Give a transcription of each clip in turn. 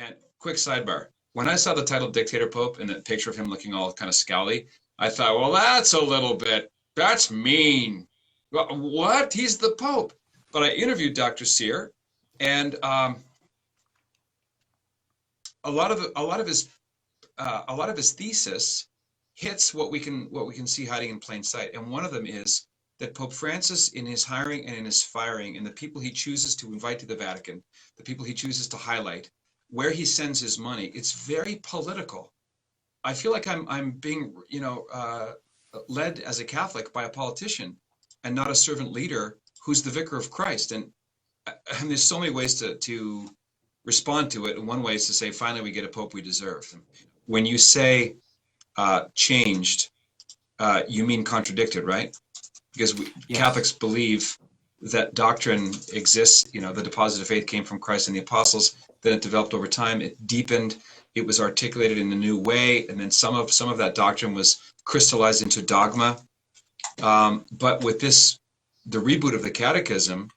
And quick sidebar. When I saw the title Dictator Pope and that picture of him looking all kind of scowly, I thought, well, that's mean. What? He's the Pope. But I interviewed Dr. Sear, and a lot of his thesis hits what we can see hiding in plain sight. And one of them is that Pope Francis, in his hiring and in his firing, and the people he chooses to invite to the Vatican, the people he chooses to highlight, where he sends his money, it's very political. I feel like I'm being, led as a Catholic by a politician and not a servant leader who's the vicar of Christ. And there's so many ways to respond to it. And one way is to say, finally, we get a Pope we deserve. When you say changed, you mean contradicted, right? Because Catholics believe that doctrine exists. The deposit of faith came from Christ and the apostles. Then it developed over time. It deepened. It was articulated in a new way, and then some of that doctrine was crystallized into dogma. But with the reboot of the Catechism,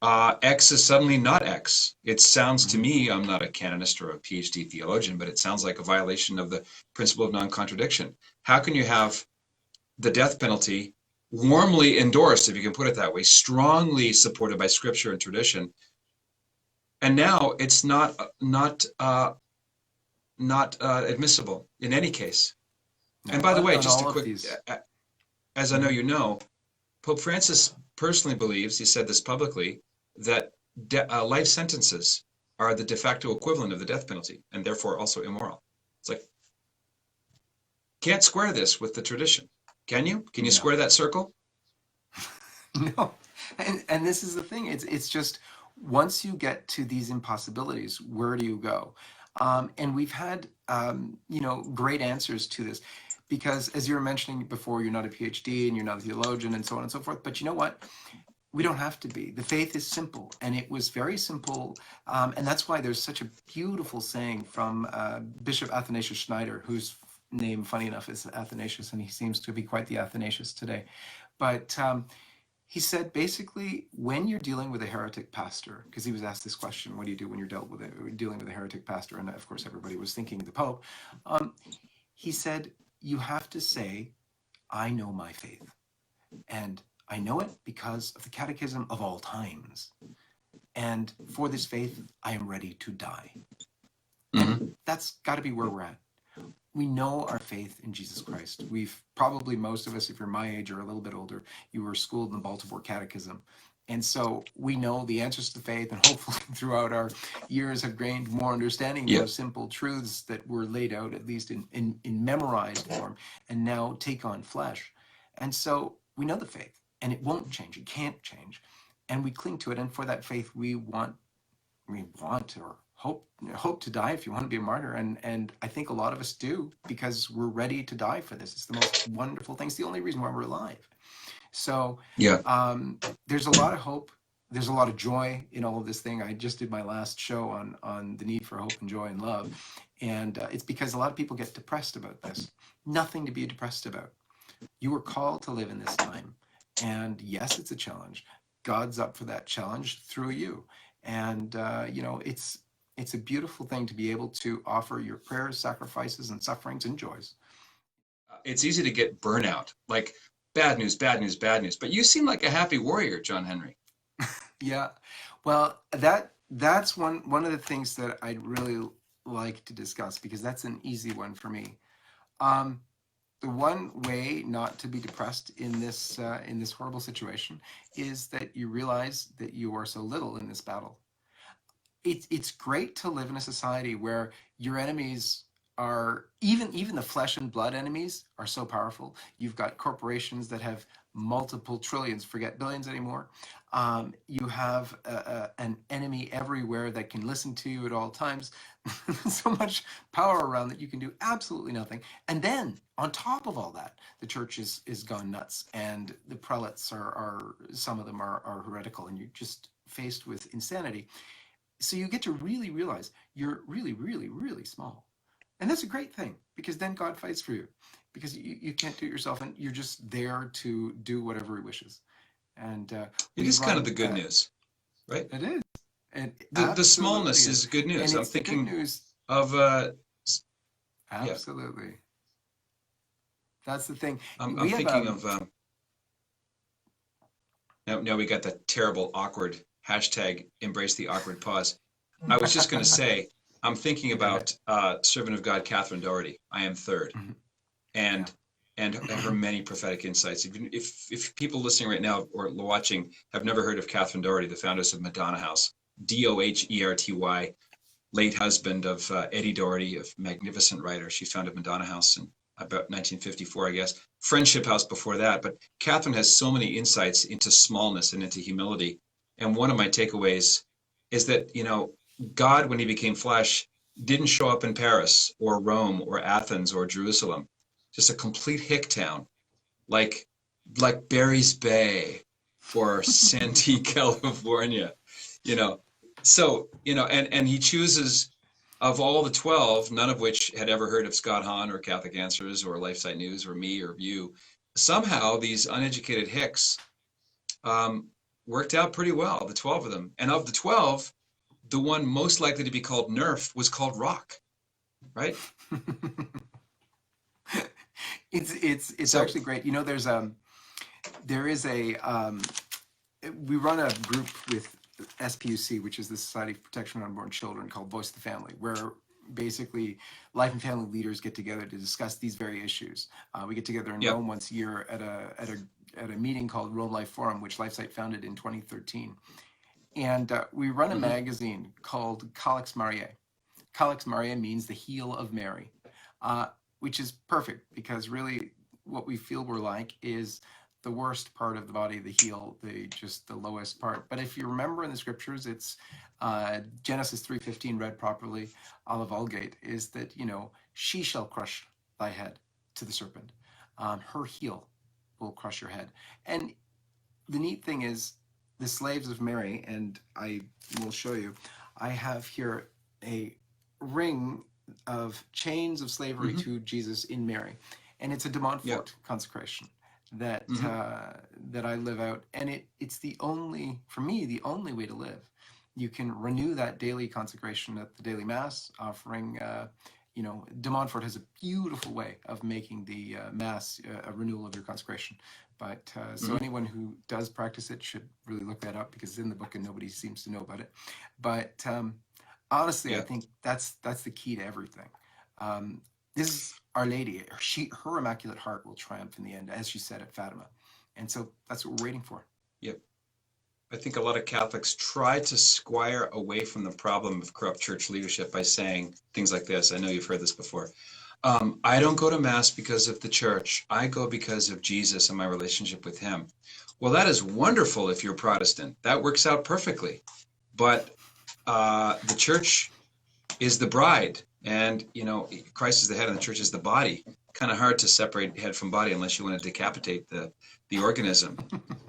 X is suddenly not X. It sounds to me, I'm not a canonist or a PhD theologian, but it sounds like a violation of the principle of non-contradiction. How can you have the death penalty warmly endorsed, if you can put it that way, strongly supported by scripture and tradition, and now it's not admissible in any case? No, and by the way, just a quick, as I know you know, Pope Francis personally believes, he said this publicly, that life sentences are the de facto equivalent of the death penalty, and therefore also immoral. It's like, can't square this with the tradition. Can you? Can you square that circle? No. And this is the thing. It's just, once you get to these impossibilities, where do you go? And we've had, great answers to this, because as you were mentioning before, you're not a PhD and you're not a theologian and so on and so forth. But you know what? We don't have to be. The faith is simple, and it was very simple. And that's why there's such a beautiful saying from Bishop Athanasius Schneider, whose name, funny enough, is Athanasius, and he seems to be quite the Athanasius today. But he said, basically, when you're dealing with a heretic pastor, because he was asked this question, what do you do when you're dealing with a heretic pastor? And of course, everybody was thinking the Pope. He said, you have to say, I know my faith, and I know it because of the Catechism of all times. And for this faith, I am ready to die. Mm-hmm. And that's got to be where we're at. We know our faith in Jesus Christ. We've probably, most of us, if you're my age or a little bit older, you were schooled in the Baltimore Catechism. And so we know the answers to faith, and hopefully throughout our years have gained more understanding of those simple truths that were laid out, at least in memorized form, and now take on flesh. And so we know the faith, and it won't change. It can't change. And we cling to it. And for that faith, we want or hope to die, if you want to be a martyr. And I think a lot of us do, because we're ready to die for this. It's the most wonderful thing. It's the only reason why we're alive. So there's a lot of hope. There's a lot of joy in all of this thing. I just did my last show on the need for hope and joy and love. And it's because a lot of people get depressed about this. Nothing to be depressed about. You were called to live in this time. And yes, it's a challenge. God's up for that challenge through you. And, it's a beautiful thing to be able to offer your prayers, sacrifices, and sufferings and joys. It's easy to get burnout, like bad news, bad news, bad news. But you seem like a happy warrior, John-Henry. Yeah. Well, that's one of the things that I'd really like to discuss, because that's an easy one for me. The one way not to be depressed in this horrible situation is that you realize that you are so little in this battle. It's great to live in a society where your enemies are, even the flesh and blood enemies are so powerful. You've got corporations that have multiple trillions, forget billions anymore. You have an enemy everywhere that can listen to you at all times. So much power around that you can do absolutely nothing. And then on top of all that, the church is gone nuts, and the prelates are some of them are heretical, and you're just faced with insanity. So you get to really realize you're really, really, really small. And that's a great thing, because then God fights for you, because you can't do it yourself, and you're just there to do whatever he wishes. And it is kind of the good news, right? It is. And The absolutely smallness is. is good And news. I'm it's the good thinking news. of yeah. Absolutely. That's the thing. I'm We have thinking of now we got that terrible awkward hashtag embrace the awkward pause. I was just going to say I'm thinking Go ahead. about servant of God Catherine Doherty. I am third, Mhm. Yeah. and her many prophetic insights. If people listening right now or watching have never heard of Catherine Doherty, the founders of Madonna House, Doherty, late husband of Eddie Doherty, a magnificent writer. She founded Madonna House in about 1954, I guess. Friendship House before that. But Catherine has so many insights into smallness and into humility. And one of my takeaways is that, God, when he became flesh, didn't show up in Paris or Rome or Athens or Jerusalem, just a complete hick town like Barry's Bay or Santee, California, you know. So, and he chooses of all the 12, none of which had ever heard of Scott Hahn or Catholic Answers or LifeSite News or me or you. Somehow these uneducated hicks worked out pretty well, the 12 of them. And of the 12, the one most likely to be called Nerf was called Rock, right? It's So, actually great. There is we run a group with SPUC, which is the Society for Protection of Unborn Children, called Voice of the Family, where basically life and family leaders get together to discuss these very issues. We get together in yep. Rome once a year at a meeting called Rome Life Forum, which LifeSite founded in 2013. And we run a Mm-hmm. magazine called Calix Mariae. Calix Mariae means the heel of Mary, which is perfect because really what we feel we're like is the worst part of the body, the heel, just the lowest part. But if you remember in the scriptures, it's Genesis 3:15 read properly, a la Vulgate, is that, she shall crush thy head to the serpent. Her heel will crush your head. And the neat thing is the slaves of Mary, and I will show you, I have here a ring of chains of slavery Mm-hmm. to Jesus in Mary. And it's a de Montfort Yep. consecration that Mm-hmm. that I live out. And it's for me, the only way to live. You can renew that daily consecration at the daily mass, offering, de Montfort has a beautiful way of making the mass a renewal of your consecration. But so Mm-hmm. anyone who does practice it should really look that up because it's in the book and nobody seems to know about it. But honestly, I Yeah. think that's the key to everything. This is Our Lady. Her Immaculate Heart will triumph in the end, as she said at Fatima. And so that's what we're waiting for. Yep. I think a lot of Catholics try to squire away from the problem of corrupt church leadership by saying things like this. I know you've heard this before. I don't go to Mass because of the church. I go because of Jesus and my relationship with him. Well, that is wonderful if you're Protestant. That works out perfectly. But the church is the bride, and Christ is the head and the church is the body. Kind of hard to separate head from body unless you want to decapitate the organism.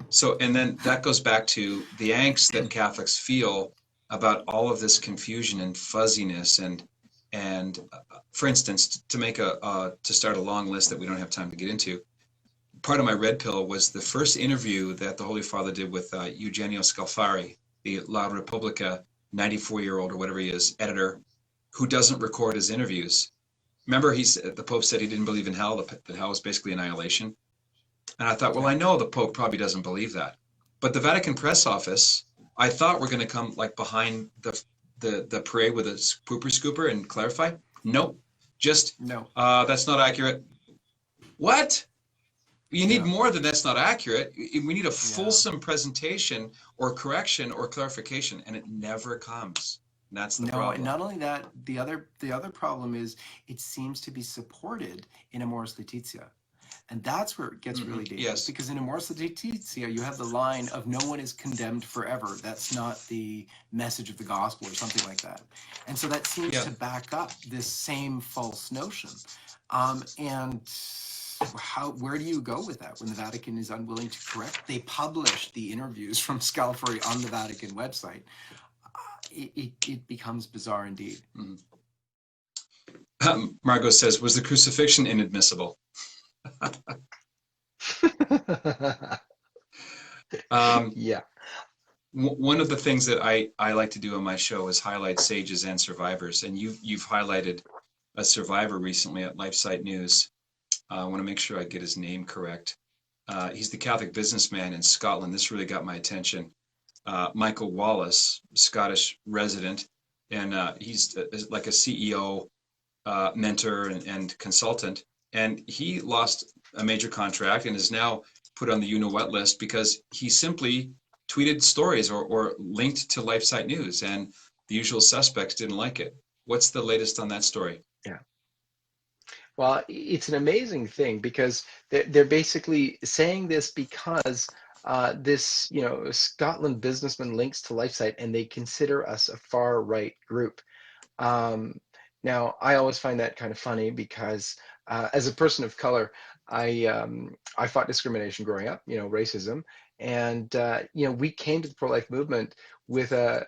So, and then that goes back to the angst that Catholics feel about all of this confusion and fuzziness and for instance, to start a long list that we don't have time to get into, part of my red pill was the first interview that the Holy Father did with Eugenio Scalfari, the La Repubblica 94-year-old or whatever he is, editor, who doesn't record his interviews. Remember, the Pope said he didn't believe in hell, that hell was basically annihilation. And I thought, well, I know the Pope probably doesn't believe that. But the Vatican press office, I thought we're going to come like behind the parade with a pooper scooper and clarify. Nope. Just, No. That's not accurate. What? You need Yeah. more than that's not accurate. We need a fulsome presentation or correction or clarification, and it never comes. And that's the problem. And not only that, the other problem is it seems to be supported in Amoris Laetitia. And that's where it gets really dangerous. Yes. Because in Amoris Laetitia, you have the line of no one is condemned forever. That's not the message of the gospel or something like that. And so that seems to back up this same false notion. And where do you go with that when the Vatican is unwilling to correct? They publish the interviews from Scalfari on the Vatican website. It becomes bizarre indeed. Margot says, was the crucifixion inadmissible? Yeah. One of the things that I like to do on my show is highlight sages and survivors, and you've highlighted a survivor recently at LifeSite News. I want to make sure I get his name correct. He's the Catholic businessman in Scotland. This really got my attention. Michael Wallace, Scottish resident, and he's like a CEO, mentor, and consultant. And he lost a major contract and is now put on the you know what list because he simply tweeted stories or linked to LifeSite News, and the usual suspects didn't like it. What's the latest on that story? Yeah. Well, it's an amazing thing because they're basically saying this because this, Scotland businessman links to LifeSite, and they consider us a far right group. Now, I always find that kind of funny because as a person of color, I fought discrimination growing up, racism, and we came to the pro-life movement with a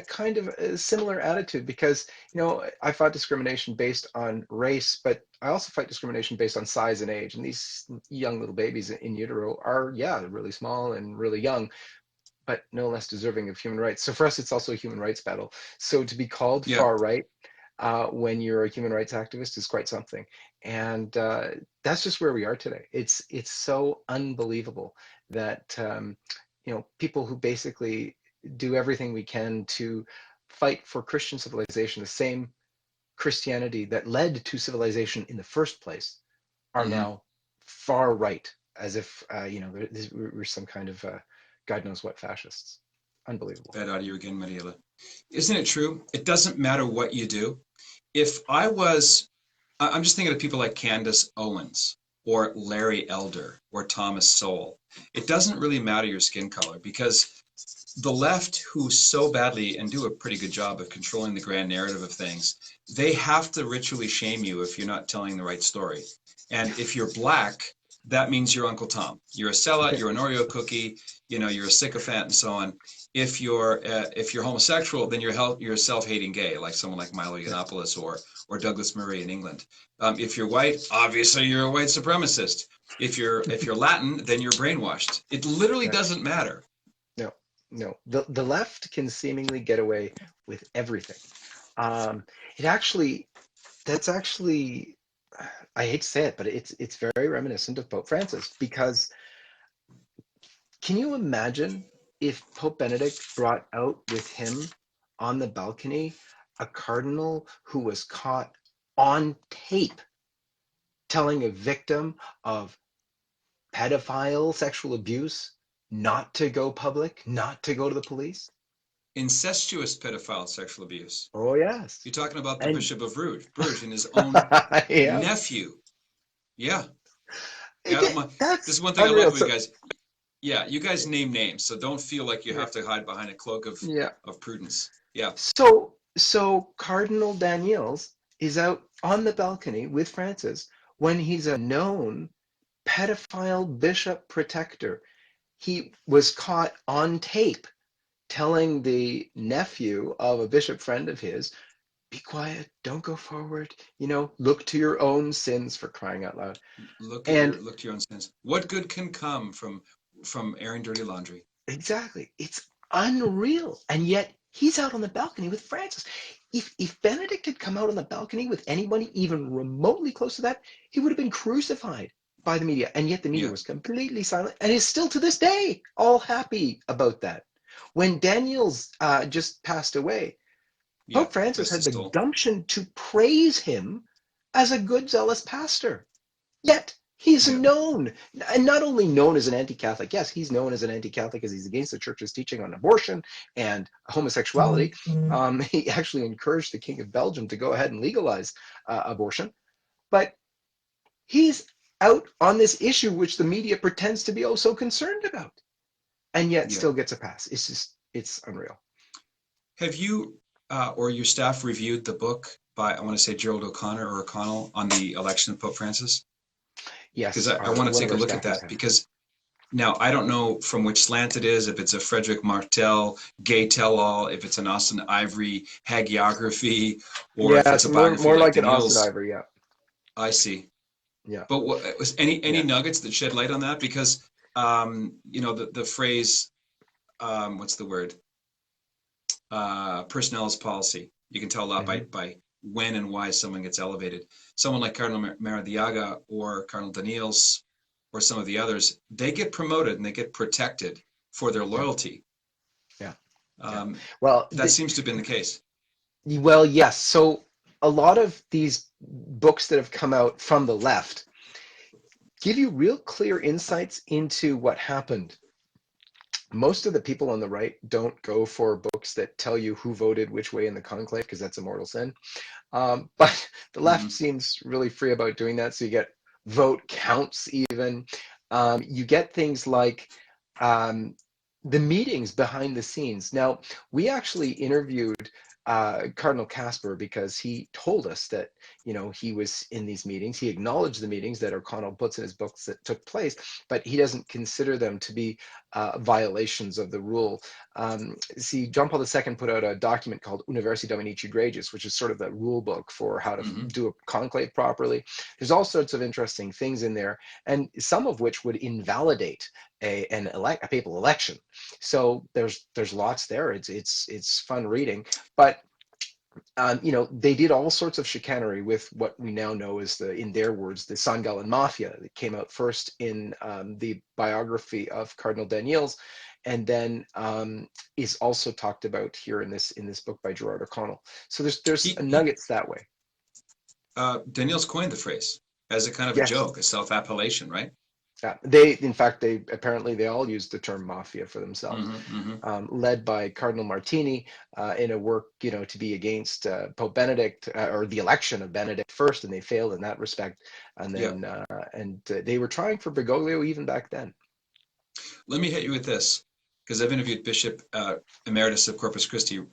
kind of a similar attitude because I fought discrimination based on race, but I also fight discrimination based on size and age. And these young little babies in utero are really small and really young, but no less deserving of human rights. So for us, it's also a human rights battle. So to be called far right when you're a human rights activist is quite something. And that's just where we are today. It's so unbelievable that people who basically do everything we can to fight for Christian civilization, the same Christianity that led to civilization in the first place, are now far right, as if we're some kind of God knows what fascists. Unbelievable. Bad audio again, Mariela. Isn't it true? It doesn't matter what you do. If I'm just thinking of people like Candace Owens or Larry Elder or Thomas Sowell. It doesn't really matter your skin color, because the left, who so badly and do a pretty good job of controlling the grand narrative of things, they have to ritually shame you if you're not telling the right story. And if you're black, that means you're Uncle Tom. You're a sellout, you're an Oreo cookie, you're a sycophant, and so on. If you're homosexual, then you're a self-hating gay, like someone like Milo Yiannopoulos or Douglas Murray in England. If you're white, obviously you're a white supremacist. If you're Latin, then you're brainwashed. It literally doesn't matter. No, the left can seemingly get away with everything. That's actually, I hate to say it, but it's very reminiscent of Pope Francis, because can you imagine if Pope Benedict brought out with him on the balcony a cardinal who was caught on tape telling a victim of pedophile sexual abuse not to go public, not to go to the police? Incestuous pedophile sexual abuse. Oh, yes. You're talking about the Bishop of Bruges and his own nephew. Yeah. This is one thing unreal. I love with you guys. Yeah, you guys name names, so don't feel like you have to hide behind a cloak of prudence. Yeah. So Cardinal Daniels is out on the balcony with Francis when he's a known pedophile bishop protector. He was caught on tape telling the nephew of a bishop friend of his, be quiet, don't go forward, look to your own sins, for crying out loud. Look to your own sins. What good can come from airing dirty laundry? Exactly. It's unreal. And yet he's out on the balcony with Francis. If Benedict had come out on the balcony with anybody even remotely close to that, he would have been crucified by the media. And yet the media was completely silent and is still to this day all happy about that. When Daniels just passed away, Pope Francis had the gumption to praise him as a good, zealous pastor. Yet he's known, and not only known as an anti-Catholic, yes, he's known as an anti-Catholic as he's against the church's teaching on abortion and homosexuality. He actually encouraged the King of Belgium to go ahead and legalize abortion. But he's out on this issue which the media pretends to be so concerned about, and yet still gets a pass. It's unreal. Have you or your staff reviewed the book by, I want to say, Gerald O'Connell on the election of Pope Francis? Yes. Because I want to take a look at that, because now I don't know from which slant it is, if it's a Frederick Martel gay tell-all, if it's an Austin Ivory hagiography, or if it's a biography more like an Daniel's. Austin Ivory, I see. Yeah. But was any nuggets that shed light on that? Because the phrase what's the word? Personnel's policy. You can tell a lot by when and why someone gets elevated. Someone like Cardinal Maradiaga or Cardinal Daniels or some of the others, they get promoted and they get protected for their loyalty. Yeah. Well, that seems to have been the case. Well, yes. So a lot of these books that have come out from the left give you real clear insights into what happened. Most of the people on the right don't go for books that tell you who voted which way in the conclave, because that's a mortal sin. But the left seems really free about doing that. So you get vote counts even. You get things like the meetings behind the scenes. Now, we actually interviewed Cardinal Casper because he told us that, you know, he was in these meetings. He acknowledged the meetings that O'Connell puts in his books that took place, but he doesn't consider them to be violations of the rule. See, John Paul II put out a document called Universi Dominici Gregis, which is sort of the rule book for how to do a conclave properly. There's all sorts of interesting things in there, and some of which would invalidate a papal election. So there's lots there. It's fun reading, but you know, they did all sorts of chicanery with what we now know as in their words, the San Gallen Mafia that came out first in the biography of Cardinal Daniels, and then is also talked about here in this book by Gerard O'Connell. So there's nuggets that way. Daniels coined the phrase as a kind of a joke, a self-appellation, right? Yeah, in fact, they all used the term mafia for themselves, led by Cardinal Martini in a work, you know, to be against Pope Benedict or the election of Benedict first, and they failed in that respect. And then, they were trying for Bergoglio even back then. Let me hit you with this, because I've interviewed Bishop Emeritus of Corpus Christi,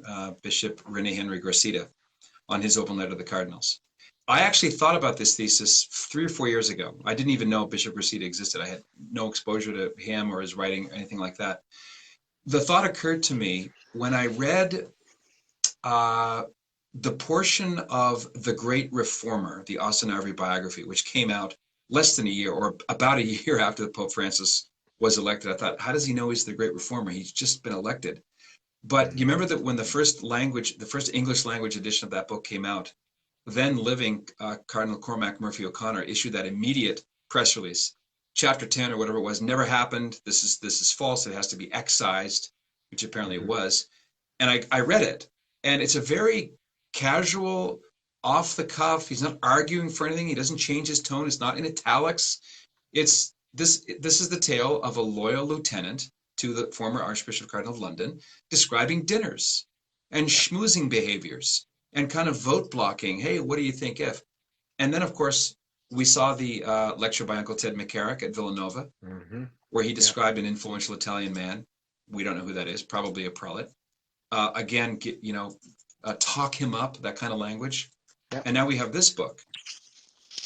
Bishop René Henry Gracida, on his open letter to the cardinals. I actually thought about this thesis 3 or 4 years ago. I didn't even know Bishop Gracida existed. I had no exposure to him or his writing or anything like that. The thought occurred to me when I read the portion of The Great Reformer, the Austin Ivory biography, which came out less than a year or about a year after Pope Francis was elected. I thought, how does he know he's the Great Reformer? He's just been elected. But you remember that when the first English language edition of that book came out, then living Cardinal Cormac Murphy O'Connor issued that immediate press release. Chapter 10 or whatever it was never happened. This is false. It has to be excised, which apparently it was. And I read it, and it's a very casual, off the cuff. He's not arguing for anything. He doesn't change his tone. It's not in italics. This is the tale of a loyal lieutenant to the former Archbishop Cardinal of London, describing dinners and schmoozing behaviors and kind of vote blocking. Hey, what do you think if? And then, of course, we saw the lecture by Uncle Ted McCarrick at Villanova, where he described an influential Italian man. We don't know who that is, probably a prelate. Again, talk him up, that kind of language. And now we have this book.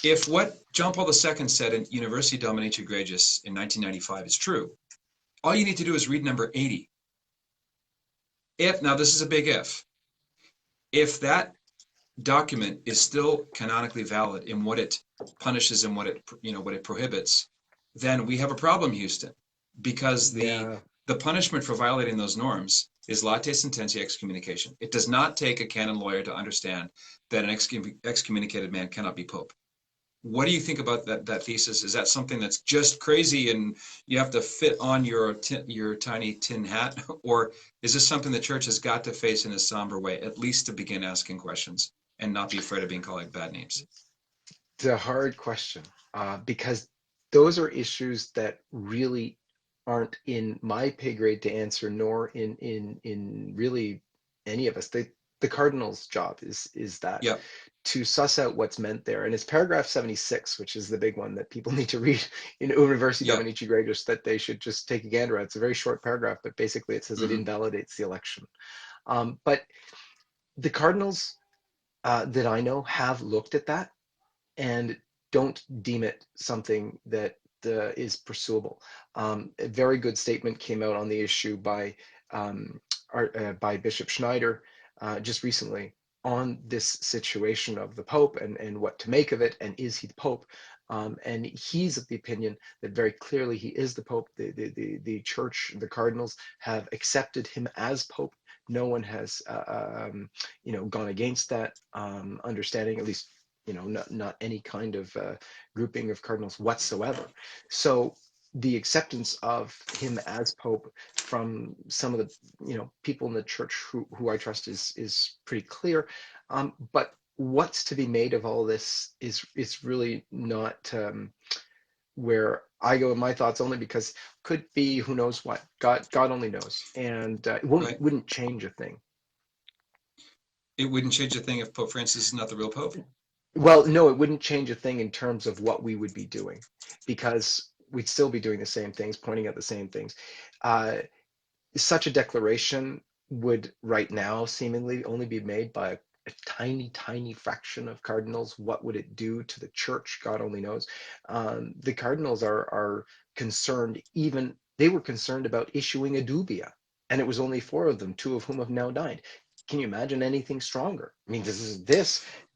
If what John Paul II said in Universi Dominici Gregis in 1995 is true, all you need to do is read number 80. Now this is a big if that document is still canonically valid in what it punishes and what it prohibits, then we have a problem, Houston, because the punishment for violating those norms is late sententia excommunication. It does not take a canon lawyer to understand that an excommunicated man cannot be pope. What do you think about that thesis? Is that something that's just crazy and you have to fit on your tiny tin hat? Or is this something the church has got to face in a somber way, at least to begin asking questions and not be afraid of being called bad names? It's a hard question because those are issues that really aren't in my pay grade to answer, nor in really any of us. The cardinal's job is that. To suss out what's meant there. And it's paragraph 76, which is the big one that people need to read in Universi Dominici Gregis, that they should just take a gander at. It's a very short paragraph, but basically it says it invalidates the election. But the cardinals that I know have looked at that and don't deem it something that is pursuable. A very good statement came out on the issue by Bishop Schneider just recently, on this situation of the Pope and what to make of it, and is he the Pope? And he's of the opinion that very clearly he is the Pope. The Church, the cardinals have accepted him as Pope. No one has, gone against that understanding, at least, not any kind of grouping of cardinals whatsoever. So the acceptance of him as Pope from some of the people in the church who I trust is pretty clear. But what's to be made of all this is really not where I go in my thoughts, only because could be who knows what. God only knows, and it Right. wouldn't change a thing. It wouldn't change a thing if Pope Francis is not the real Pope. Well, no, it wouldn't change a thing in terms of what we would be doing, because we'd still be doing the same things, pointing at the same things. Such a declaration would right now seemingly only be made by a tiny, tiny fraction of cardinals. What would it do to the church? God only knows. The cardinals are concerned, even they were concerned about issuing a dubia, and it was only 4 of them, 2 of whom have now died. Can you imagine anything stronger? I mean,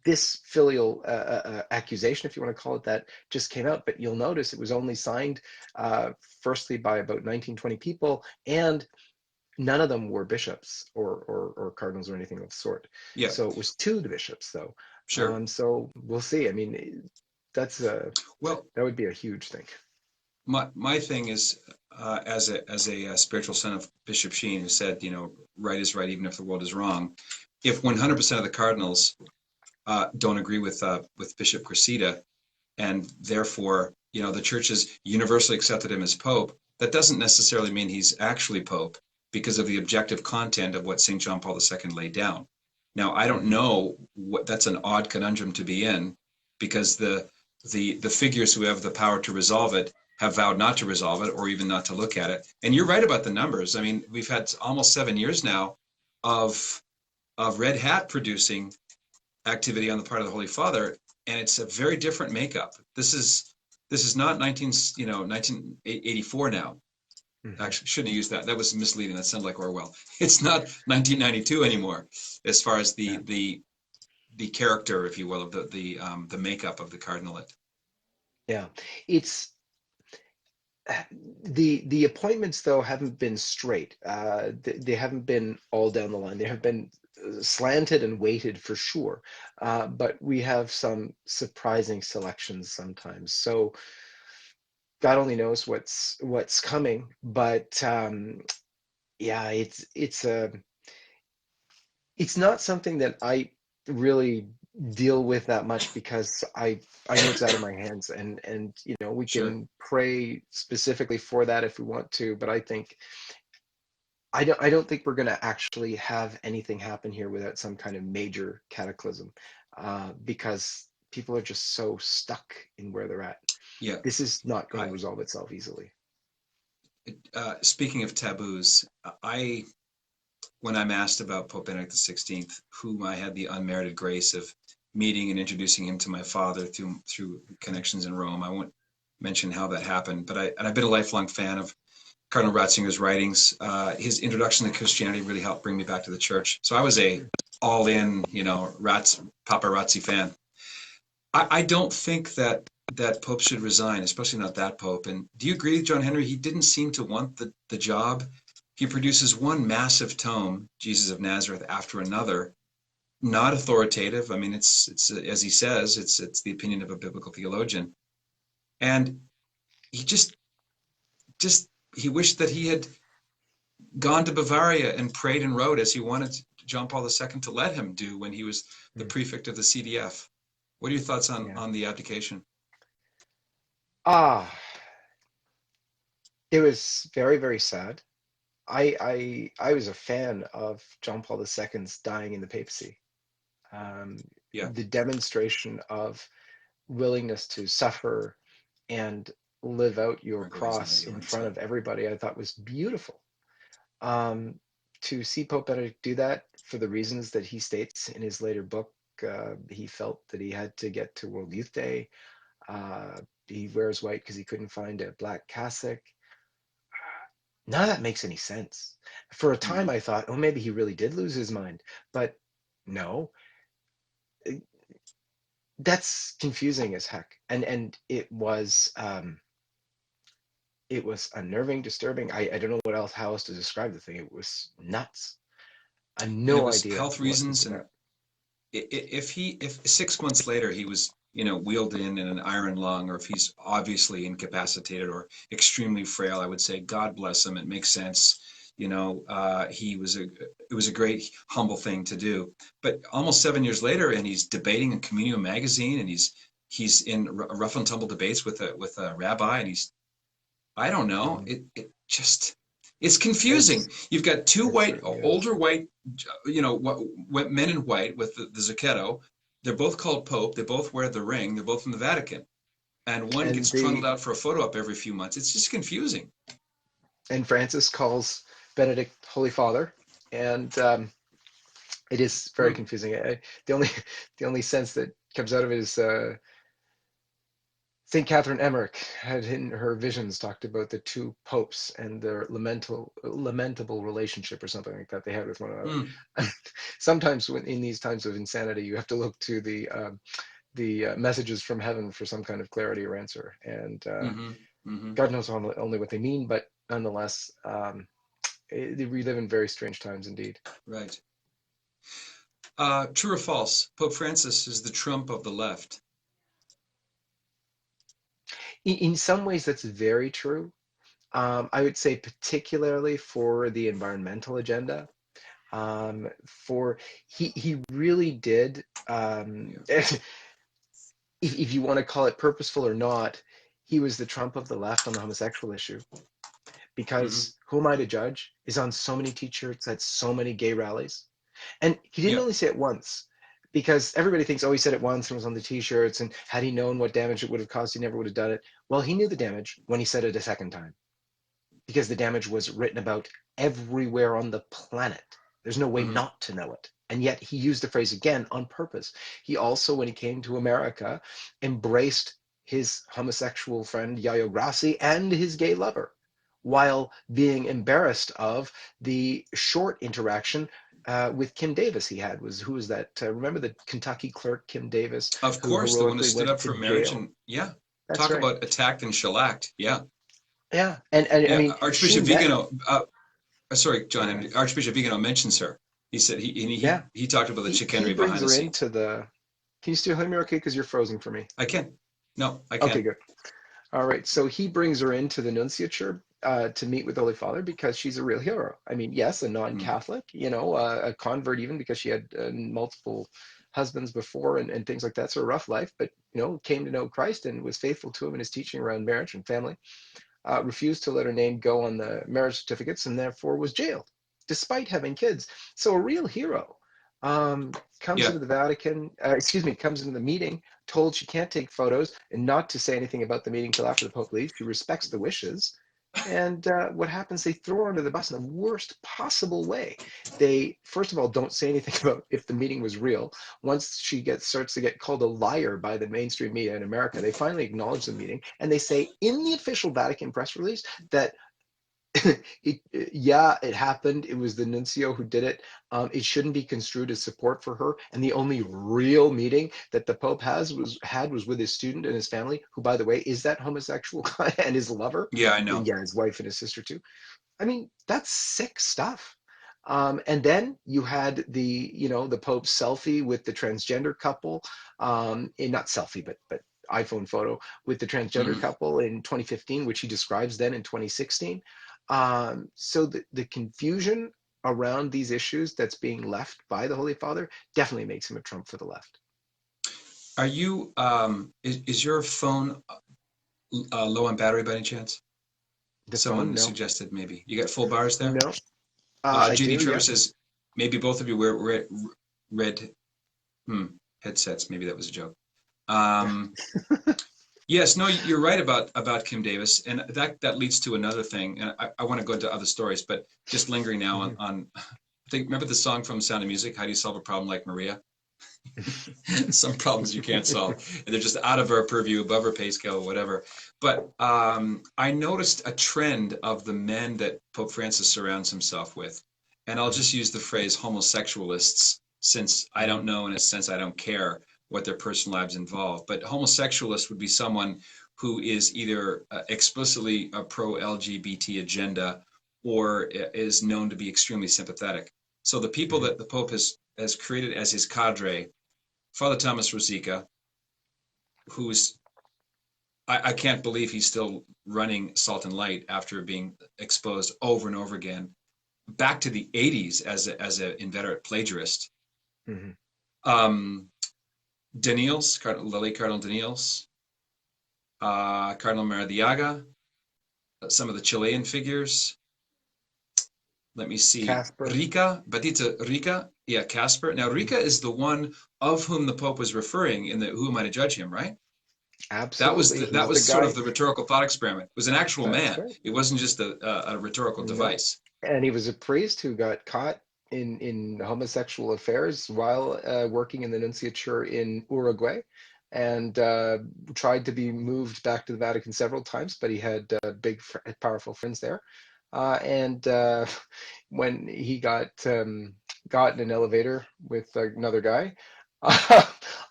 this filial accusation, if you want to call it that, just came out, but you'll notice it was only signed firstly by about 19, 20 people, and none of them were bishops or cardinals or anything of the sort. Yeah, So it was 2 of the bishops, though. sure. So we'll see. I mean, that Well, would be a huge thing. my thing is, as a spiritual son of Bishop Sheen, who said, right is right even if the world is wrong. If 100% of the cardinals don't agree with Bishop Cressida, and therefore, the church has universally accepted him as Pope, that doesn't necessarily mean he's actually Pope, because of the objective content of what St. John Paul II laid down. Now, I don't know what, that's an odd conundrum to be in, because the figures who have the power to resolve it have vowed not to resolve it, or even not to look at it. And you're right about the numbers. I mean, we've had almost 7 years now of Red Hat producing activity on the part of the Holy Father, and it's a very different makeup. This is not 1984 now. Actually, shouldn't have used that. That was misleading. That sounded like Orwell. It's not 1992 anymore, as far as the character, if you will, of the makeup of the cardinalate. Yeah, it's the appointments, though, haven't been straight. They haven't been all down the line. They have been slanted and weighted for sure, but we have some surprising selections sometimes. So God only knows what's coming, but yeah, it's not something that I really deal with that much, because I know it's out of my hands, and we Sure. can pray specifically for that if we want to, but I don't think we're going to actually have anything happen here without some kind of major cataclysm, because people are just so stuck in where they're at. Yeah. This is not going to resolve itself easily. Speaking of taboos, when I'm asked about Pope Benedict XVI, whom I had the unmerited grace of meeting and introducing him to my father through connections in Rome, I won't mention how that happened, but I've been a lifelong fan of Cardinal Ratzinger's writings. His introduction to Christianity really helped bring me back to the church. So I was a all-in, paparazzi fan. I don't think that Pope should resign, especially not that Pope. And do you agree, John-Henry? He didn't seem to want the job. He produces one massive tome, Jesus of Nazareth, after another, not authoritative. I mean, it's as he says, it's the opinion of a biblical theologian. And he just he wished that he had gone to Bavaria and prayed and wrote as he wanted John Paul II to let him do when he was the prefect of the CDF. What are your thoughts on the abdication? It was very, very sad. I was a fan of John Paul II's dying in the papacy. The demonstration of willingness to suffer and live out your cross in front of everybody, I thought was beautiful. To see Pope Benedict do that for the reasons that he states in his later book, he felt that he had to get to World Youth Day. He wears white because he couldn't find a black cassock. None of that makes any sense. For a time, I thought, oh, maybe he really did lose his mind. But no, that's confusing as heck, and it was unnerving, disturbing. I don't know how else to describe the thing. It was nuts. I have And it no was idea health what to reasons. do And that. if 6 months later he was, wheeled in an iron lung, or if he's obviously incapacitated or extremely frail, I would say God bless him. It makes sense. It was a great humble thing to do. But almost 7 years later, and he's debating in Communio magazine, and he's in rough and tumble debates with a rabbi, and I don't know. Mhm. It's confusing. It's You've got two it white, certainly is. older white, men in white with the zacchetto. They're both called Pope. They both wear the ring. They're both from the Vatican. And one And gets trundled out for a photo op every few months. It's just confusing. Francis calls Benedict Holy Father, and it is very Hmm. confusing. The only the only sense that comes out of it is Saint Catherine Emmerich had in her visions talked about the two popes and their lamentable relationship or something like that they had with one another. Hmm. Sometimes when in these times of insanity, you have to look to the messages from heaven for some kind of clarity or answer, and Mm-hmm. Mm-hmm. God knows only what they mean, but nonetheless, we live in very strange times indeed. Right. True or false? Pope Francis is the Trump of the left. In some ways, that's very true. I would say particularly for the environmental agenda. For he really did. If you want to call it purposeful or not, he was the Trump of the left on the homosexual issue. Mm-hmm. Because who am I to judge? Is on so many t-shirts at so many gay rallies, and he didn't Yeah. only say it once. Because everybody thinks, oh, he said it once and was on the t-shirts, and had he known what damage it would have caused, he never would have done it. Well, he knew the damage when he said it a second time, because the damage was written about everywhere on the planet. There's no way Mm-hmm. not to know it. And yet he used the phrase again on purpose. He also, when he came to America, embraced his homosexual friend Yayo Grassi and his gay lover, while being embarrassed of the short interaction with Kim Davis he had. Who was that? Remember the Kentucky clerk Kim Davis, Of who course, the one who heroically stood went up to for marriage, jail? and yeah, That's talk right. about attacked and shellacked. Yeah. Yeah, and I Yeah. mean, she Archbishop met. Vigano. Sorry, John Yeah. Henry. Archbishop Vigano mentions her. He said Yeah, he talked about the he chicanery brings behind the her scenes. into the. Can you still hear me okay? Because you're frozen for me. I can. No, I Okay, can. good. All right, so he brings her into the nunciature to meet with the Holy Father because she's a real hero. I mean, yes, a Mm. non-Catholic, a convert even because she had multiple husbands before and things like that. So a rough life, but came to know Christ and was faithful to him in his teaching around marriage and family. Refused to let her name go on the marriage certificates and therefore was jailed despite having kids. So a real hero comes Yeah. into the Vatican, comes into the meeting, told she can't take photos and not to say anything about the meeting till after the Pope leaves. She respects the wishes. And what happens? They throw her under the bus in the worst possible way. They, first of all, don't say anything about if the meeting was real. Once she starts to get called a liar by the mainstream media in America, they finally acknowledge the meeting and they say in the official Vatican press release that it happened. It was the nuncio who did it. It shouldn't be construed as support for her. And the only real meeting that the Pope was with his student and his family, who, by the way, is that homosexual guy and his lover. Yeah, I know. Yeah, his wife and his sister too. I mean, that's sick stuff. And then you had the Pope's selfie with the transgender couple, not selfie, but iPhone photo with the transgender Hmm. couple in 2015, which he describes then in 2016. So the confusion around these issues that's being left by the Holy Father definitely makes him a Trump for the left. Are you? Is your phone low on battery by any chance? The phone, Someone no, suggested maybe you got full bars there. no, I JD do, Trevor yeah. says maybe both of you wear red headsets. Maybe that was a joke. Um, yes, no, you're right about Kim Davis, and that leads to another thing. And I want to go into other stories, but just lingering now Mhm. on remember the song from Sound of Music? How do you solve a problem like Maria? Some problems you can't solve, and they're just out of our purview, above our pay scale, whatever. But I noticed a trend of the men that Pope Francis surrounds himself with, and I'll just use the phrase homosexualists. since I don't know, in a sense, I don't care what their personal lives involve. But homosexualist would be someone who is either explicitly a pro-LGBT agenda or is known to be extremely sympathetic. So the people that the Pope has created as his cadre, Father Thomas Rosica, who's I can't believe he's still running Salt and Light after being exposed over and over again, back to the 80s as an inveterate plagiarist. Daniels, Cardinal Daniels, Cardinal Maradiaga, some of the Chilean figures. Let me see. Casper. Batista Rica. Yeah, Casper. Now, Rica is the one of whom the Pope was referring in the Who Am I to Judge Him, right? Absolutely. That was sort of the rhetorical thought experiment. It was an actual man. Right. It wasn't just a rhetorical device. And he was a priest who got caught in homosexual affairs while working in the nunciature in Uruguay, and tried to be moved back to the Vatican several times, but he had big, powerful friends there. And when he got in an elevator with another guy,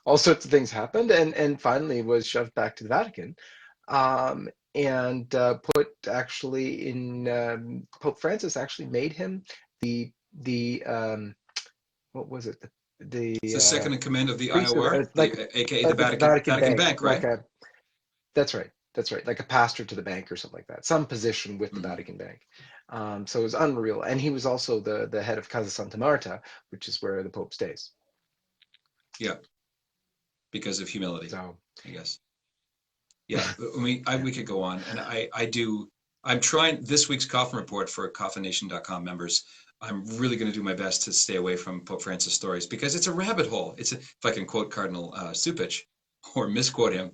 all sorts of things happened, and finally was shoved back to the Vatican, and put actually in Pope Francis actually made him the what was it, the second in command of the IOR, aka the Vatican Bank, right? That's right, like a pastor to the bank or something like that, some position with the Vatican Bank. So it was unreal. And he was also the head of Casa Santa Marta, which is where the Pope stays. Yeah, because of humility, so I guess. Yeah, we could go on, and I'm trying this week's Coffin Report for CoffinNation.com members. I'm really going to do my best to stay away from Pope Francis stories because it's a rabbit hole. If I can quote Cardinal Supich or misquote him,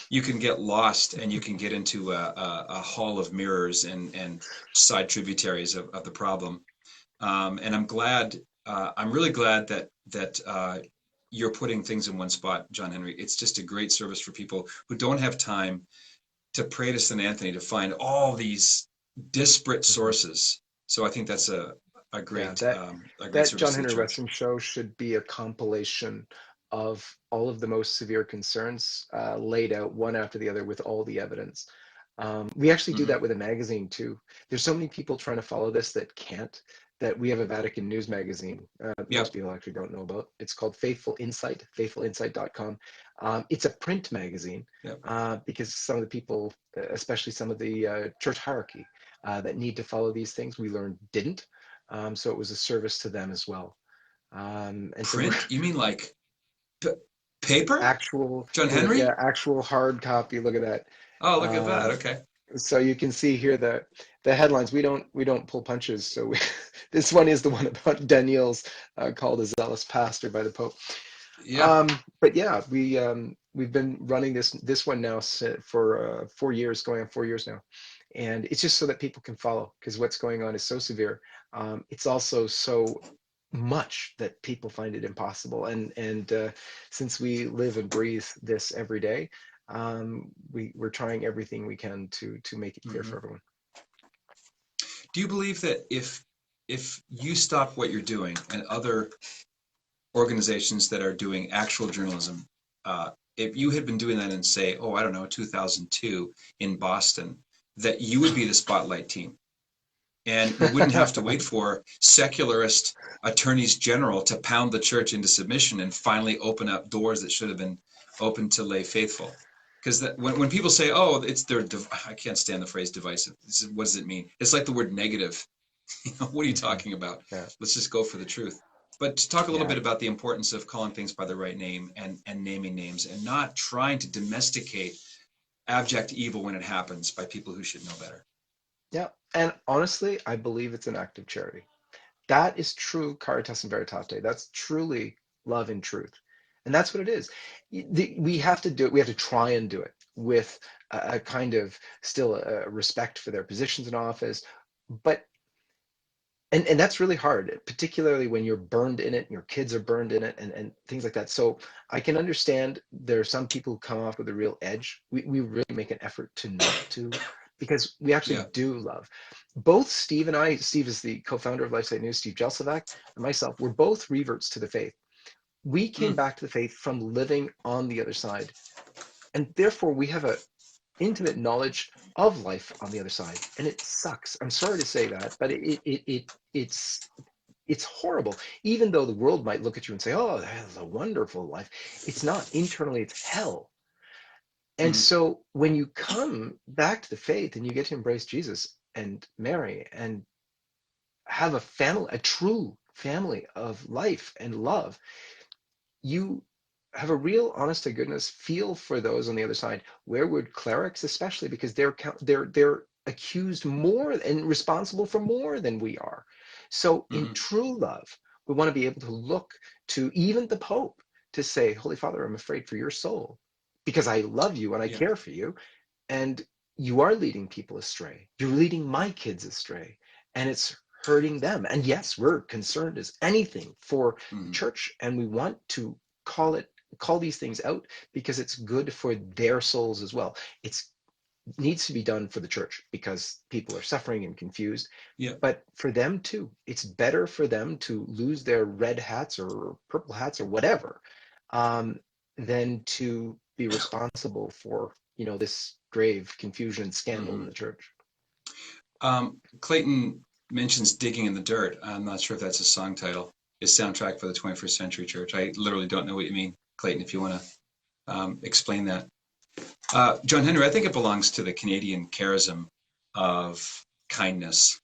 you can get lost and you can get into a hall of mirrors and side tributaries of the problem. And I'm really glad that you're putting things in one spot, John-Henry. It's just a great service for people who don't have time to pray to St. Anthony to find all these disparate sources. So I think that's a great service. That John-Henry Westen show should be a compilation of all of the most severe concerns laid out one after the other with all the evidence. We actually do that with a magazine too. There's so many people trying to follow this that can't, that we have a Vatican News magazine. Most people actually don't know about. It's called Faithful Insight, faithfulinsight.com. It's a print magazine because some of the people, especially some of the church hierarchy that need to follow these things, we learned didn't. So it was a service to them as well. And print? So you mean like paper? Actual John-Henry? Yeah, actual hard copy. Look at that. Oh, look at that. Okay. So you can see here the headlines. We don't pull punches. So this one is the one about Daniels called a zealous pastor by the Pope. Yeah. But yeah, we've been running this one now for 4 years, going on 4 years now, and it's just so that people can follow, because what's going on is so severe. It's also so much that people find it impossible, and since we live and breathe this every day, we're trying everything we can to make it clear for everyone. Do you believe that if you stop what you're doing and other organizations that are doing actual journalism, if you had been doing that in, say, 2002 in Boston, that you would be the spotlight team? And we wouldn't have to wait for secularist attorneys general to pound the church into submission and finally open up doors that should have been open to lay faithful. Because when people say, I can't stand the phrase divisive. What does it mean? It's like the word negative. What are you talking about? Yeah. Let's just go for the truth. But to talk a little bit about the importance of calling things by the right name and naming names and not trying to domesticate abject evil when it happens by people who should know better. Yeah, and honestly, I believe it's an act of charity. That is true caritas in veritate. That's truly love in truth. And that's what it is. We have to do it. We have to try and do it with a kind of still a respect for their positions in office. But, and that's really hard, particularly when you're burned in it, and your kids are burned in it, and things like that. So I can understand there are some people who come off with a real edge. We really make an effort to not to, because we actually do love. Both Steve and I, Steve is the co-founder of LifeSite News, Steve Jelsovac, and myself, we're both reverts to the faith. We came Mm, back to the faith from living on the other side, and therefore we have a intimate knowledge of life on the other side, and it sucks. I'm sorry to say that, but it's horrible. Even though the world might look at you and say, "Oh, that's a wonderful life," it's not. Internally, it's hell. And mm, so when you come back to the faith and you get to embrace Jesus and Mary and have a family, a true family of life and love, you have a real honest to goodness feel for those on the other side. Where would clerics, especially because they're accused more and responsible for more than we are. So in mm, true love, we want to be able to look to even the Pope to say, Holy Father, I'm afraid for your soul because I love you and I yeah. care for you, and you are leading people astray. You're leading my kids astray, and it's hurting them. And yes, we're concerned as anything for the Mm, church, and we want to call these things out because it's good for their souls as well. It's needs to be done for the church because people are suffering and confused, yeah. but for them too. It's better for them to lose their red hats or purple hats or whatever, um, than to be responsible for, this grave confusion and scandal in Hmm. the church. Clayton mentions digging in the dirt. I'm not sure if that's a song title. His soundtrack for the 21st Century Church. I literally don't know what you mean, Clayton. If you want to explain that. John Henry, I think it belongs to the Canadian charism of kindness.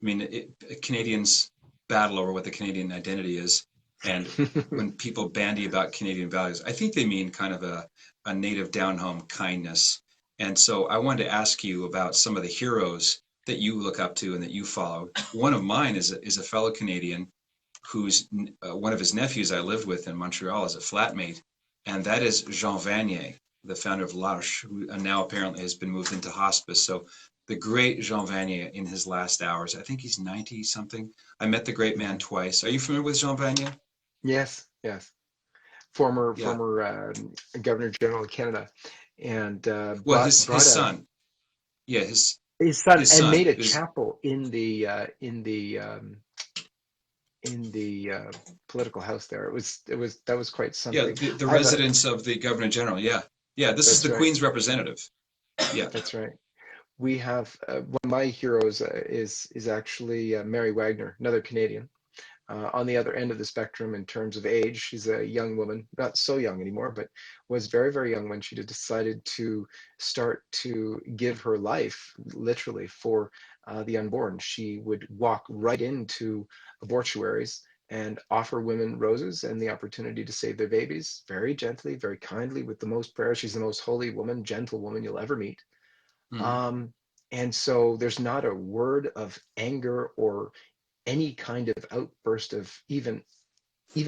I mean, Canadians battle over what the Canadian identity is, and when people bandy about Canadian values, I think they mean kind of a native down home kindness. And so I wanted to ask you about some of the heroes that you look up to and that you follow. One of mine is a fellow Canadian who's one of his nephews I lived with in Montreal as a flatmate, and that is Jean Vanier, the founder of L'Arche, who now apparently has been moved into hospice. So the great Jean Vanier in his last hours, I think he's 90 something. I met the great man twice. Are you familiar with Jean Vanier? Yes, yes. Former Yeah. former Governor General of Canada, and Well, brought his son, yeah, his son his and son made a is chapel in the political house there. That was quite yeah something. the I have a residence of the Governor General. Yeah, yeah. This is That's the right. Queen's representative. Yeah. That's right. We have one of my heroes is actually Mary Wagner, another Canadian. On the other end of the spectrum in terms of age, she's a young woman, not so young anymore, but was very, very young when she decided to start to give her life literally for the unborn. She would walk right into abortuaries and offer women roses and the opportunity to save their babies very gently, very kindly, with the most prayer. She's the most holy woman, gentle woman you'll ever meet. Mm, Um, and so there's not a word of anger or any kind of outburst of even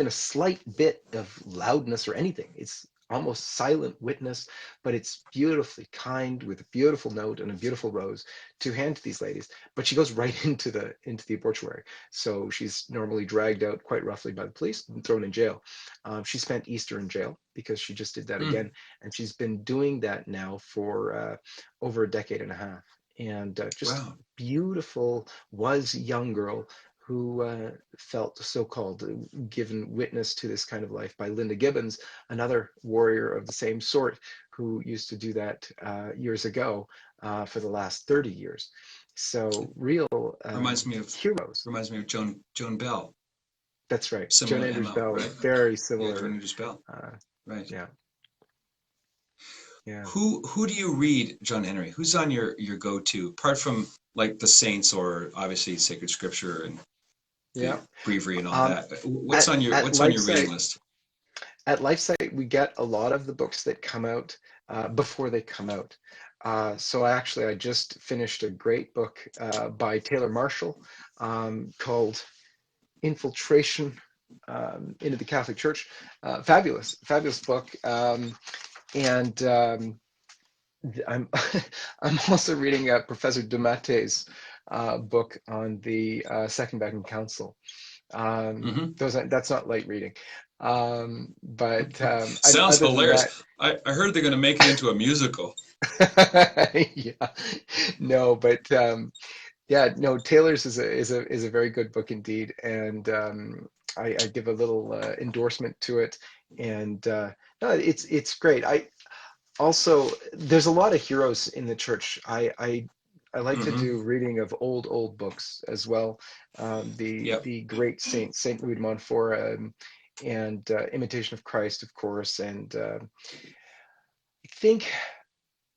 a slight bit of loudness or anything. It's almost silent witness, but it's beautifully kind with a beautiful note and a beautiful rose to hand to these ladies. But she goes right into the abortuary. So she's normally dragged out quite roughly by the police and thrown in jail. She spent Easter in jail because she just did that mm, again, and she's been doing that now for over a decade and a half. And just wow. beautiful, was young girl who felt so called, given witness to this kind of life by Linda Gibbons, another warrior of the same sort who used to do that years ago for the last 30 years. So real Reminds me of heroes. Joan Bell. That's right. Joan Similar Andrews MO, Bell, right? very Yeah, Joan similar. Andrews Bell. Uh, Right. yeah, yeah. Who do you read, John Henry? Who's on your go-to, apart from like the saints or obviously sacred scripture and Yeah. the breviary and all Um, that? at What's on your reading LifeSite, list? we get a lot of the books that come out before they come out. So I just finished a great book by Taylor Marshall called Infiltration into the Catholic Church. Fabulous, fabulous book. And I'm I'm also reading Professor Dumate's book on the Second Vatican Council. Hmm. That's not light reading, but Sounds other than that, hilarious. I heard they're going to make it into a musical. yeah, no, but yeah, no, Taylor's is a very good book indeed, and I give a little endorsement to it, and no, it's great. I also, there's a lot of heroes in the church. I like to Hmm. do reading of old books as well. Yep. The great Saint Louis de Montfort, and Imitation of Christ, of course, and I think,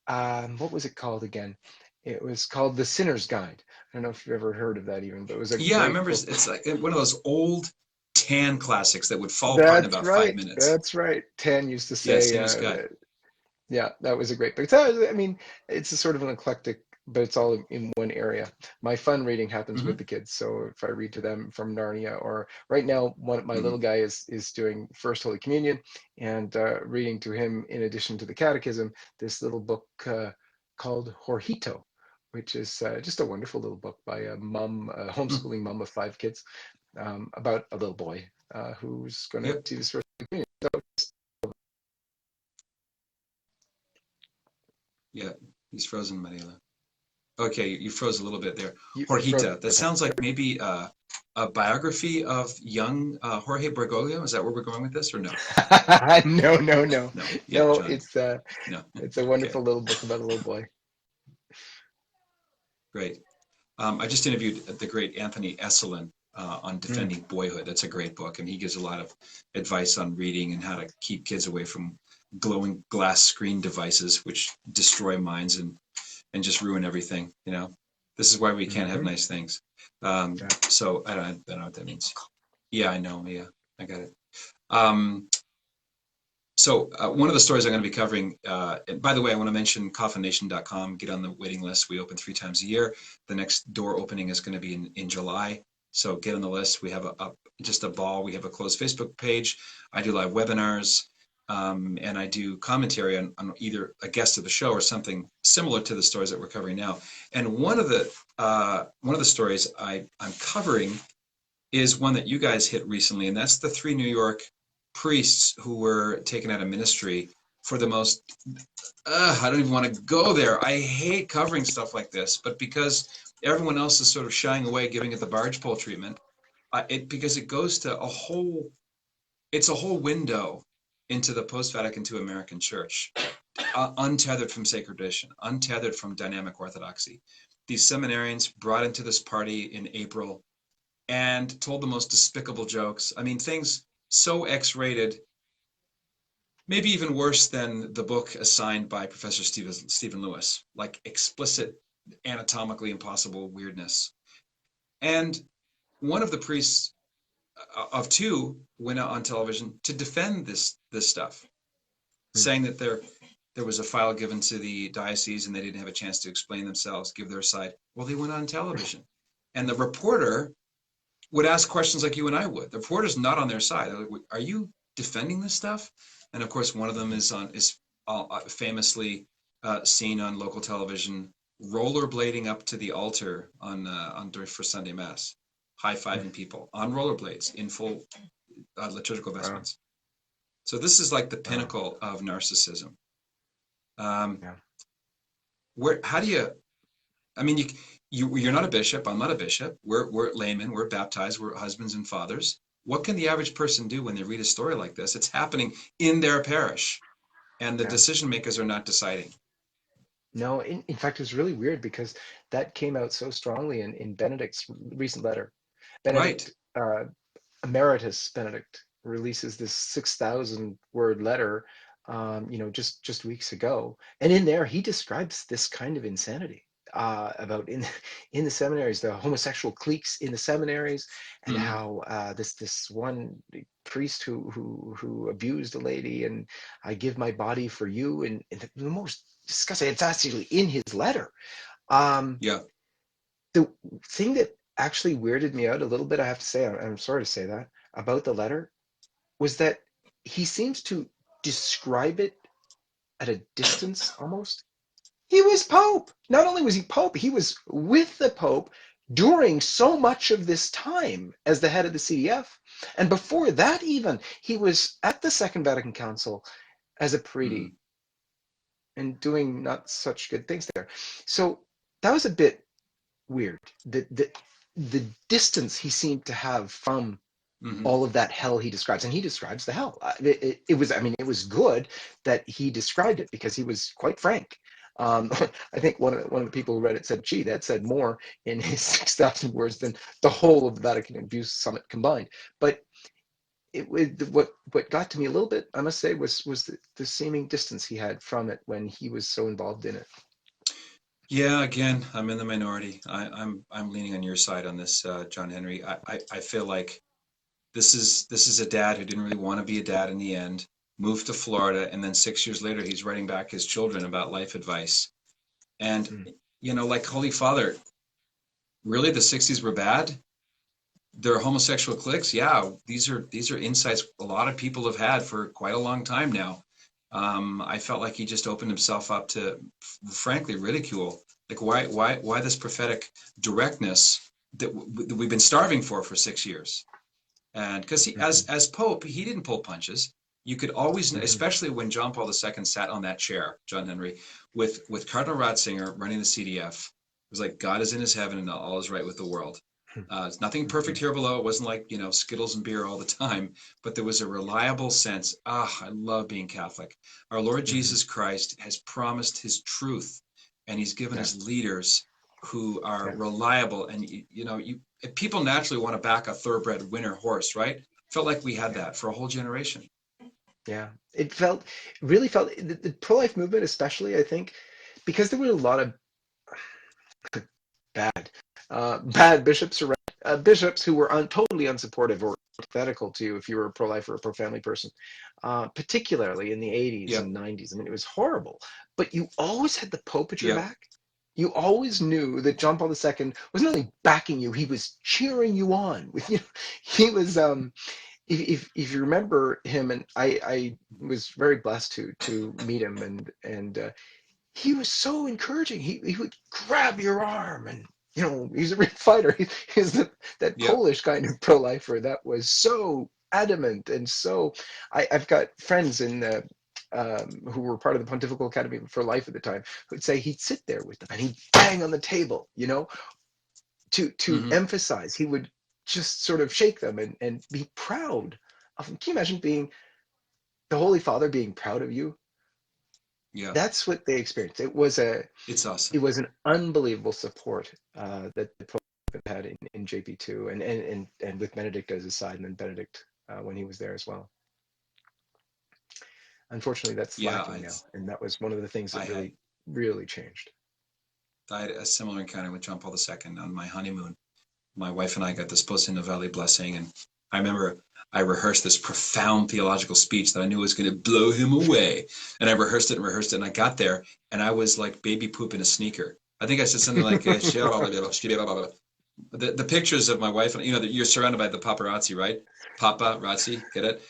what was it called again? It was called The Sinner's Guide. I don't know if you've ever heard of that even, but it was a Yeah, I great remember book. it's like one of those old tan classics that would fall apart in That's about 5 minutes. That's right. Tan used to Yeah, say, Sinner's Guide. yeah, that was a great book. So, I mean, it's a sort of an eclectic, but it's all in one area. My fun reading happens with Hmm. the kids. So if I read to them from Narnia, or right now, my Hmm. little guy is doing First Holy Communion, and reading to him, in addition to the Catechism, this little book called Jorgito, which is just a wonderful little book by a mom, a homeschooling mom of 5 kids, about a little boy who's going to Yep. see this First Holy Communion. So, Yeah, he's frozen, Mariela. Okay, you froze a little bit there. you froze. Jorgita, that sounds like maybe a biography of young Jorge Bergoglio. Is that where we're going with this, or no? No, no, no, No. Yeah, no. John. No. It's a Okay, wonderful little book about a little boy. great. I just interviewed the great Anthony Esselin on Mm, defending boyhood. That's a great book, and he gives a lot of advice on reading and how to keep kids away from glowing glass screen devices, which destroy minds and just ruin everything. You know, this is why we can't have hmm. nice things. Yeah. So I don't know what that means. Yeah, I know. Yeah, I got it. Um, so one of the stories I'm going to be covering, and by the way, I want to mention coffindation.com. Get on the waiting list. We open 3 times a year. The next door opening is going to be in July. So get on the list. We have just a ball. We have a closed Facebook page. I do live webinars, and I do commentary on either a guest of the show or something similar to the stories that we're covering now. And one of the stories I'm covering is one that you guys hit recently, and that's the 3 New York priests who were taken out of ministry for the most. I don't even want to go there. I hate covering stuff like this, but because everyone else is sort of shying away, giving it the barge pole treatment, because it goes to a whole. It's a whole window into the Post-Vatican II American Church, untethered from sacred tradition, untethered from dynamic orthodoxy. These seminarians brought into this party in April and told the most despicable jokes. I mean, things so X-rated, maybe even worse than the book assigned by Professor Stephen Lewis, like explicit, anatomically impossible weirdness. And one of the priests of two went out on television to defend this stuff, Mm, saying that there was a file given to the diocese and they didn't have a chance to explain themselves, give their side. Well, they went on television, and the reporter would ask questions like you and I would. The reporter's not on their side. They're like, are you defending this stuff? And of course, one of them is famously seen on local television, rollerblading up to the altar on for Sunday Mass, mm. high-fiving people on rollerblades in full liturgical Wow. vestments. So this is like the Wow. pinnacle of narcissism. Um, Yeah. how do you? I mean, you're not a bishop. I'm not a bishop. We're laymen. We're baptized. We're husbands and fathers. What can the average person do when they read a story like this? It's happening in their parish, and the Yeah. decision makers are not deciding. No, in fact, it's really weird because that came out so strongly in Benedict's recent letter. Right. Benedict, Emeritus Benedict, releases this 6,000 word letter, just weeks ago, and in there he describes this kind of insanity about in the seminaries, the homosexual cliques in the seminaries, and Hmm. how this one priest who abused a lady, and I give my body for you, and the most disgusting. It's actually in his letter. Um, Yeah. the thing that actually weirded me out a little bit, I have to say, I'm sorry to say that, about the letter, was that he seems to describe it at a distance almost. He was Pope. Not only was he Pope, he was with the Pope during so much of this time as the head of the CDF. And before that, even, he was at the Second Vatican Council as a Hmm. prety and doing not such good things there. So that was a bit weird. The distance he seemed to have from all of that hell he describes, and he describes the hell. It was, I mean, it was good that he described it because he was quite frank. I think one of the people who read it said, "Gee, that said more in his 6,000 words than the whole of the Vatican Abuse Summit combined." But what got to me a little bit, I must say, was the seeming distance he had from it when he was so involved in it. Yeah, again, I'm in the minority. I'm leaning on your side on this, John-Henry. I feel like this is a dad who didn't really want to be a dad in the end, moved to Florida, and then 6 years later he's writing back his children about life advice. And like Holy Father, really the 60s were bad? There are homosexual cliques. Yeah, these are insights a lot of people have had for quite a long time now. I felt like he just opened himself up to, frankly, ridicule. Like, why this prophetic directness that we've been starving for 6 years? And because he, as Pope, he didn't pull punches. You could always, especially when John Paul II sat on that chair, John-Henry, with Cardinal Ratzinger running the CDF. It was like God is in his heaven and all is right with the world. It's nothing perfect here below. It wasn't like, Skittles and beer all the time, but there was a reliable sense. I love being Catholic. Our Lord Jesus Christ has promised his truth, and he's given us leaders who are reliable. And, people naturally want to back a thoroughbred winner horse, right? Felt like we had that for a whole generation. Yeah, it really felt, the pro-life movement, especially, I think, because there were a lot of bad bishops around, bishops who were totally unsupportive or antithetical to you if you were a pro-life or a pro-family person, particularly in the 80s and 90s. I mean, it was horrible. But you always had the Pope at your back. You always knew that John Paul II was not only backing you, he was cheering you on. He was, if you remember him, and I was very blessed to meet him, and he was so encouraging. He would grab your arm, and he's a real fighter. He's that Polish kind of pro-lifer that was so adamant, and so I've got friends in who were part of the Pontifical Academy for Life at the time who'd say he'd sit there with them and he'd bang on the table, to emphasize. He would just sort of shake them and be proud of them. Can you imagine being the Holy Father being proud of you? Yeah, that's what they experienced. It's awesome. It was an unbelievable support that the Pope had in JP2 and with Benedict as his side, and then Benedict when he was there as well. Unfortunately, that's lacking now, and that was one of the things that really changed. I had a similar encounter with John Paul II on my honeymoon. My wife and I got the Sposa Novelli blessing, and I remember I rehearsed this profound theological speech that I knew was going to blow him away. And I rehearsed it, and I got there, and I was like baby poop in a sneaker. I think I said something like, the pictures of my wife, and you're surrounded by the paparazzi, right? Paparazzi, get it?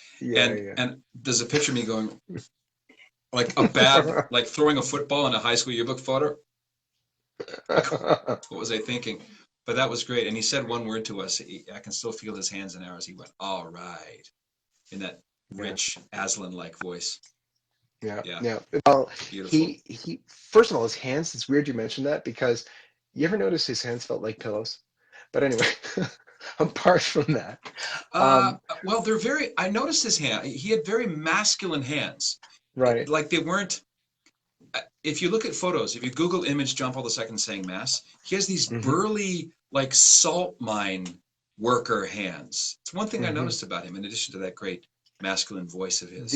And there's a picture of me going, like a bad, like throwing a football in a high school yearbook photo. What was I thinking? But that was great. And he said one word to us. I can still feel his hands in ours. He went, "All right," in that rich Aslan-like voice. Yeah. Well, beautiful. He first of all, his hands, it's weird you mentioned that, because you ever notice his hands felt like pillows? But anyway, apart from that. Well, I noticed his hand. He had very masculine hands. Right. Like they weren't, if you look at photos, if you Google image John Paul II saying Mass, he has these burly, like salt mine worker hands. It's one thing I noticed about him, in addition to that great masculine voice of his.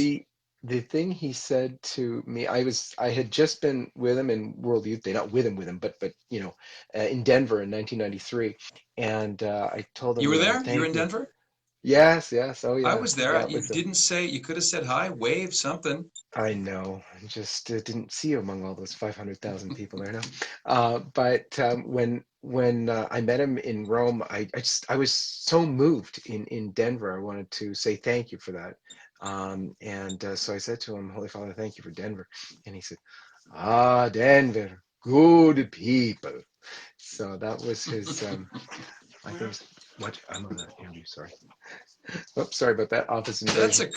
The thing he said to me, I had just been with him in World Youth Day, not with him, but in Denver in 1993, and I told him. You were there? You were in Denver? Yes. Oh yeah. I was there. You didn't say. You could have said hi, wave, something. I know. I just didn't see you among all those 500,000 people there now. But when I met him in Rome, I was so moved in Denver. I wanted to say thank you for that. So I said to him, "Holy Father, thank you for Denver." And he said, Denver, good people. So that was his, I think, I'm on that, Andrew, sorry. Oops, sorry about that. Office invasion.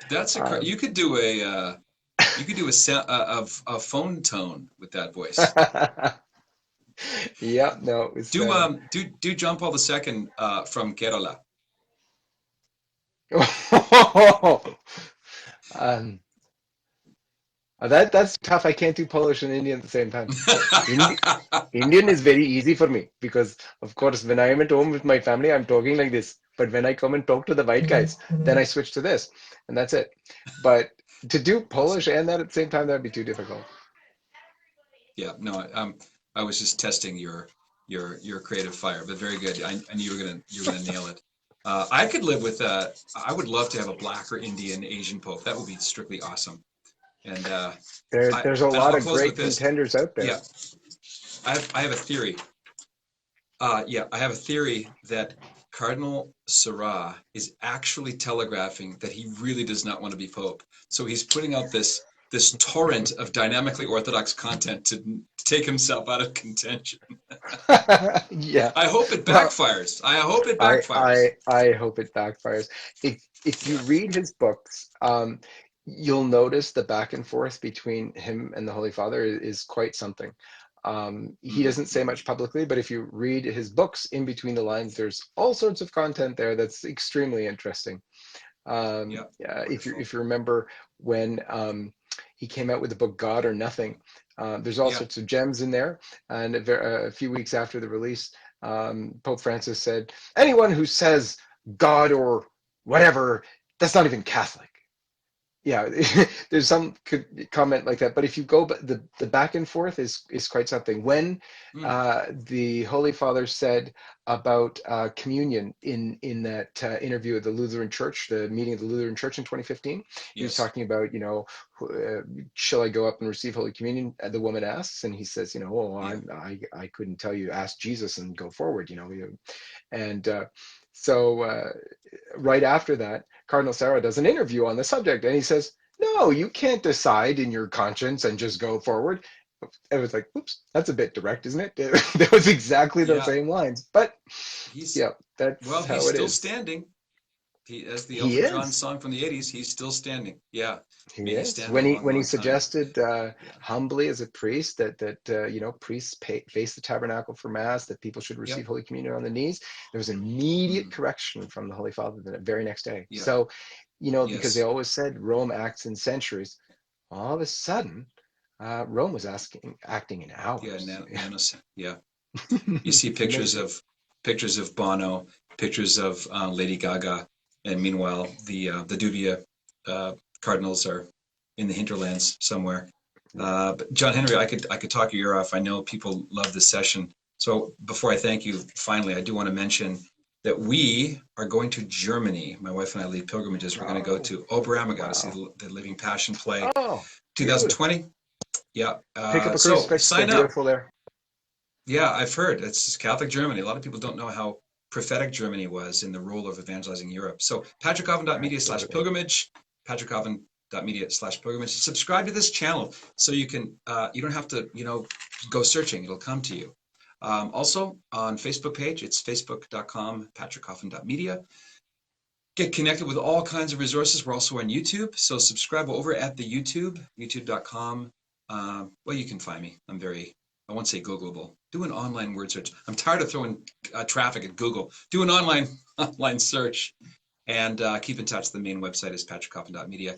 You could do a phone tone with that voice. Yeah, no, it was. Do John Paul II from Kerala. um, that's tough. I can't do Polish and Indian at the same time. Indian is very easy for me because, of course, when I am at home with my family, I'm talking like this. But when I come and talk to the white guys, then I switch to this, and that's it. But to do Polish and that at the same time, that'd be too difficult. Yeah, no, I was just testing your creative fire, but very good. I knew you were gonna nail it. I could live with I would love to have a black or Indian Asian Pope. That would be strictly awesome. And There's a lot I'll of close great with this. contenders out there. Yeah, I have a theory. Yeah, I have a theory that Cardinal Sarah is actually telegraphing that he really does not want to be Pope. So he's putting out this torrent of dynamically orthodox content to take himself out of contention. Yeah. I hope it Well, backfires. I hope it backfires. I hope it backfires. If you Yeah. read his books, you'll notice the back and forth between him and the Holy Father is quite something. He doesn't say much publicly, but if you read his books in between the lines, there's all sorts of content there that's extremely interesting. Yeah. If you Wonderful. if you remember when he came out with the book God or Nothing, there's all Yeah. sorts of gems in there. And a few weeks after the release, Pope Francis said, anyone who says God or whatever, that's not even Catholic. Yeah, there's some comment like that, but if you go, the back and forth is quite something. When the Holy Father said about communion in that interview at the Lutheran Church, the meeting of the Lutheran Church in 2015, he was Yes. talking about, shall I go up and receive Holy Communion? The woman asks, and he says, oh, Yeah. I couldn't tell you. Ask Jesus and go forward. And so right after that, Cardinal Sarah does an interview on the subject, and he says, no, you can't decide in your conscience and just go forward. It was like, oops, that's a bit direct, isn't it? That was exactly the Yeah. same lines. But He's yeah, that's well, he's how it still is. standing. He, as the He Elton John is. song from the 80s, he's still standing. Yeah. He May he is. stand a long, When he long time. suggested Yeah. humbly as a priest that priests face the tabernacle for mass, that people should receive Yep. Holy Communion on the knees, there was an immediate Mm. correction from the Holy Father the very next day. Yeah. So, because they Yes. always said Rome acts in centuries, all of a sudden, Rome was acting in Yeah. hours. Yeah. You see pictures of Bono, pictures of Lady Gaga, and meanwhile the Dubia cardinals are in the hinterlands somewhere. But John-Henry, I could talk your ear off. I know people love this session. So before I thank you, finally, I do want to mention that we are going to Germany. My wife and I lead pilgrimages. We're going to go to Oberammergau to see the Living Passion play, Oh, beautiful. 2020. Yeah. Pick up a So crucifix. So sign up. beautiful there. Yeah, I've heard it's Catholic Germany. A lot of people don't know how prophetic Germany was in the role of evangelizing Europe. So patrickhoven.media/pilgrimage, patrickhoven.media/pilgrimage. Subscribe to this channel so you can you don't have to go searching. It'll come to you. Also on Facebook page, it's facebook.com patrickhoven.media. Get connected with all kinds of resources. We're also on YouTube, so subscribe over at the youtube.com. Well, you can find me. I won't say Googleable. Do an online word search. I'm tired of throwing traffic at Google. Do an online search and keep in touch. The main website is patrickhoven.media.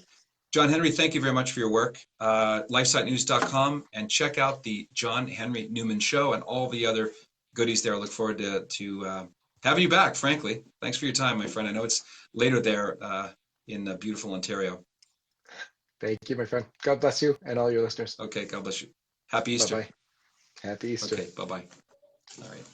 John-Henry, thank you very much for your work. Lifesitenews.com, and check out the John-Henry Newman Show and all the other goodies there. I look forward to having you back, frankly. Thanks for your time, my friend. I know it's later there in beautiful Ontario. Thank you, my friend. God bless you and all your listeners. Okay, God bless you. Happy Easter. Bye-bye. Happy Easter. Okay, bye-bye. All right.